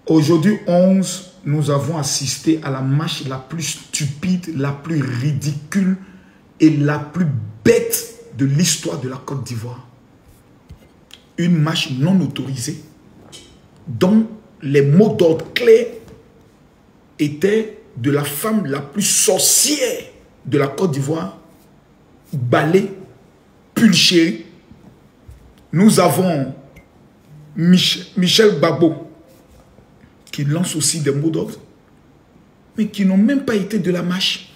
Aujourd'hui, 11, nous avons assisté à la marche la plus stupide, la plus ridicule et la plus bête de l'histoire de la Côte d'Ivoire. Une marche non autorisée dont les mots d'ordre clairs étaient de la femme la plus sorcière de la Côte d'Ivoire, Balé Pulchéry. Nous avons Michel Gbagbo qui lance aussi des mots d'ordre, mais qui n'ont même pas été de la marche.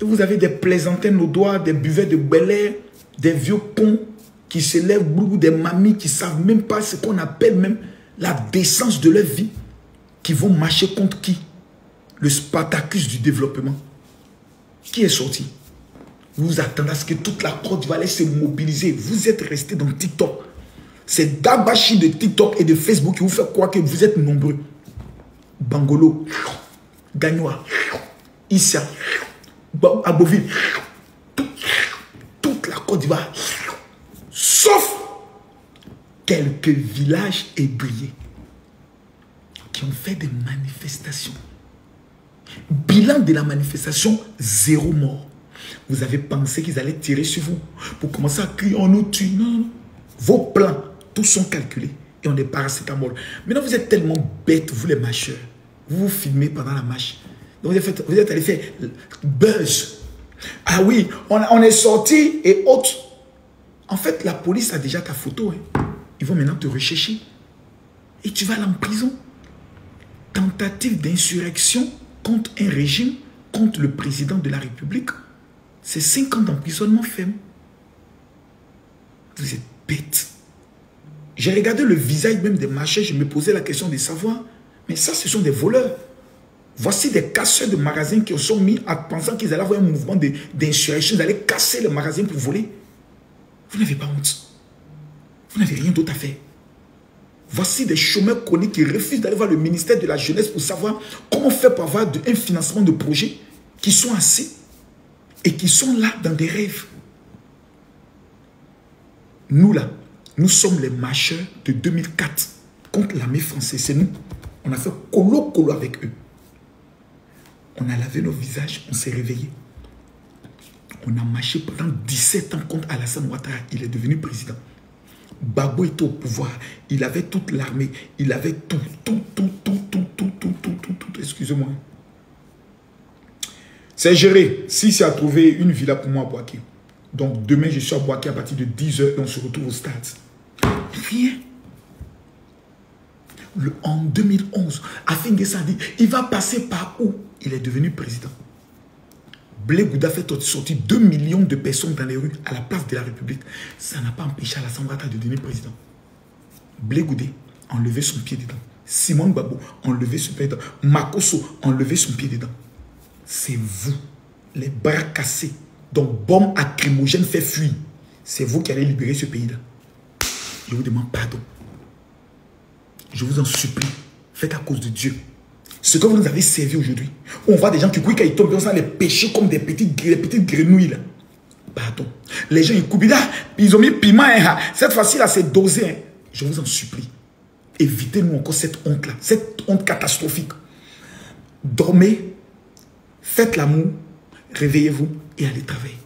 Et vous avez des plaisantaines aux doigts, des buvets de Bel Air, des vieux cons qui se lèvent, des mamies qui ne savent même pas ce qu'on appelle même la décence de leur vie, qui vont marcher contre qui? Le Spartacus du développement. Qui est sorti? Vous attendez à ce que toute la Côte d'Ivoire se mobiliser. Vous êtes resté dans TikTok. C'est Dabachi de TikTok et de Facebook qui vous fait croire que vous êtes nombreux. Bangolo, Gagnoa, Issa, Aboville, toute la Côte d'Ivoire, sauf quelques villages ébriés qui ont fait des manifestations. Bilan de la manifestation, 0 mort. Vous avez pensé qu'ils allaient tirer sur vous pour commencer à crier, on nous tue. Non, non. Vos plans, tous sont calculés et on est paracétamol. Maintenant, vous êtes tellement bêtes, vous les marcheurs. Vous vous filmez pendant la marche. Donc, vous êtes allé faire buzz. Ah oui, on est sorti et autres. En fait, la police a déjà ta photo. Hein. Ils vont maintenant te rechercher. Et tu vas aller en prison. Tentative d'insurrection contre un régime, contre le président de la République. C'est 5 ans d'emprisonnement ferme. Vous êtes bêtes. J'ai regardé le visage même des marchés, je me posais la question de savoir, mais ça, ce sont des voleurs. Voici des casseurs de magasins qui sont mis en pensant qu'ils allaient avoir un mouvement d'insurrection, ils allaient casser les magasins pour voler. Vous n'avez pas honte. Vous n'avez rien d'autre à faire. Voici des chômeurs chroniques qui refusent d'aller voir le ministère de la Jeunesse pour savoir comment faire pour avoir un financement de projets qui sont assis et qui sont là dans des rêves. Nous là, nous sommes les marcheurs de 2004 contre l'armée française. C'est nous. On a fait colo-colo avec eux. On a lavé nos visages, on s'est réveillés. On a marché pendant 17 ans contre Alassane Ouattara. Il est devenu président. Gbagbo était au pouvoir. Il avait toute l'armée. Il avait tout. Excusez-moi. C'est géré. Si c'est à trouver une villa pour moi à Boaké. Donc demain, je suis à Boaké à partir de 10 h et on se retrouve au stade. Rien. En 2011, Afin Guessa dit, il va passer par où? Il est devenu président. Blé Gouda fait sortir 2 millions de personnes dans les rues à la place de la République. Ça n'a pas empêché Alassane Ouattara de devenir président. Blé Goudé a enlevé son pied dedans. Simon Gbagbo a enlevé son pied dedans. Makosso a enlevé son pied dedans. C'est vous, les bras cassés, dont bombe lacrymogène fait fuir. C'est vous qui allez libérer ce pays-là. Je vous demande pardon. Je vous en supplie. Faites à cause de Dieu. Ce que vous nous avez servi aujourd'hui, on voit des gens qui, quand ils tombent, on les pêcher comme des petites grenouilles. Là. Pardon. Les gens, ils ont mis piment. Hein. Cette fois-ci, là, c'est dosé. Hein. Je vous en supplie. Évitez-nous encore cette honte-là. Cette honte catastrophique. Dormez. Faites l'amour. Réveillez-vous et allez travailler.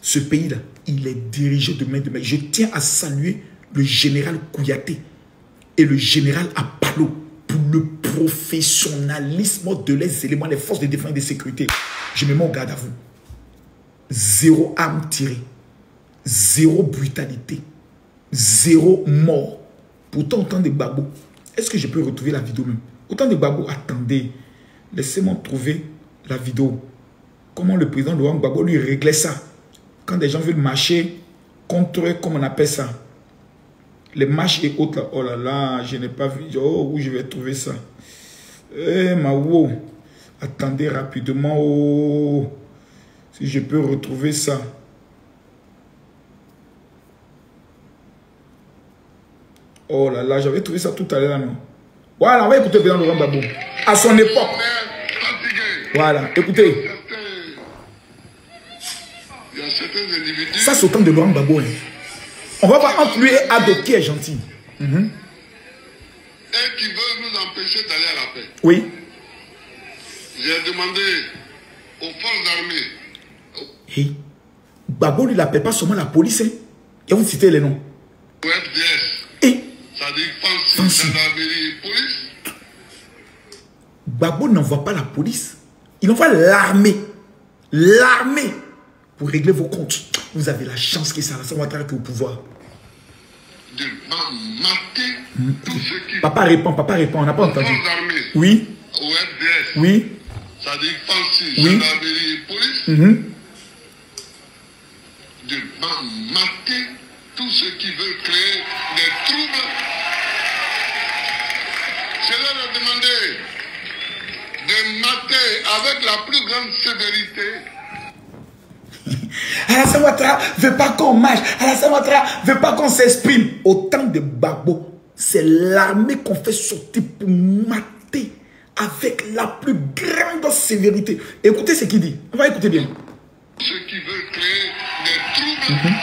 Ce pays-là, il est dirigé de main de main. Je tiens à saluer le général Kouyaté et le général Apalo pour le professionnalisme de les éléments, les forces de défense et de sécurité. Je me mets en garde à vous. 0 arme tirée, 0 brutalité, 0 mort. Pourtant, autant de Gbagbo. Est-ce que je peux retrouver la vidéo même? Autant de Gbagbo, attendez. Laissez-moi trouver la vidéo. Comment le président Laurent Gbagbo lui réglait ça? Quand des gens veulent marcher contre, comment on appelle ça? Les marches et autres là. Oh là là, je n'ai pas vu. Oh, où je vais trouver ça? Eh, ma wow. Attendez rapidement. Oh, si je peux retrouver ça. Oh là là, j'avais trouvé ça tout à l'heure, non? Voilà, on va écouter le président Laurent Gbagbo. À son époque. Voilà, écoutez. Ça, c'est au temps de Laurent Gbagbo. Hein. On va voir entre lui et Ado qui est gentil. Et qui veut nous paix. Oui. J'ai demandé aux forces armées. Et Gbagbo, il n'appelle pas seulement la police. Hein. Et vous citez les noms. Au FDS. Et Ça dit Fancy, gendarmerie et police. Gbagbo n'envoie pas la police. Il envoie l'armée. L'armée. Pour régler vos comptes. Vous avez la chance que ça Alassane Ouattara qui est au pouvoir. De mater tous ceux qui... Papa répond, on n'a pas entendu. Aux forces armées. Oui. Au FDS. Oui. Ça dit Fancy, Oui. gendarmerie et police. De mater tous ceux qui veulent créer des troubles. Je leur ai demandé de mater avec la plus grande sévérité. Alassane Ouattara ne veut pas qu'on marche. Alassane Ouattara ne veut pas qu'on s'exprime. Au temps de Gbagbo, c'est l'armée qu'on fait sortir pour mater avec la plus grande sévérité. Écoutez ce qu'il dit. On va écouter bien. Ceux qui veulent créer des troubles.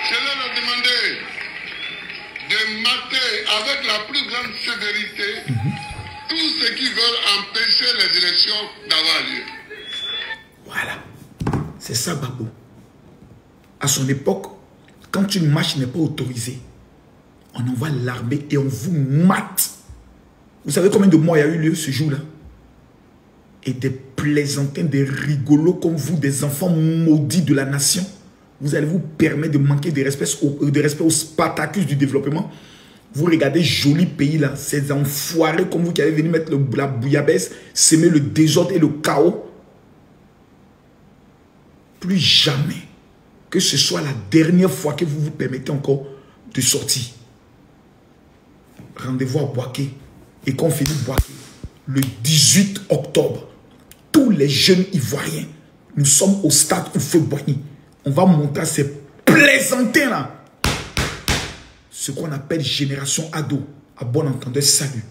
Je leur ai demandé de mater avec la plus grande sévérité tous ceux qui veulent empêcher les élections d'avoir lieu. Voilà. C'est ça, Gbagbo. À son époque, quand une marche n'est pas autorisée, on envoie l'armée et on vous mate. Vous savez combien de morts il y a eu lieu ce jour-là? Et des plaisantins, des rigolos comme vous, des enfants maudits de la nation, vous allez vous permettre de manquer de respect au Spartacus du développement. Vous regardez joli pays là, ces enfoirés comme vous qui allez venir mettre la bouillabaisse, semer le désordre et le chaos. Plus jamais que ce soit la dernière fois que vous vous permettez encore de sortir. Rendez-vous à Bouaké et qu'on finit Bouaké le 18 octobre. Tous les jeunes Ivoiriens, nous sommes au stade Houphouët-Boigny. On va monter à ces plaisantins là. Ce qu'on appelle génération ado. À bon entendeur, salut.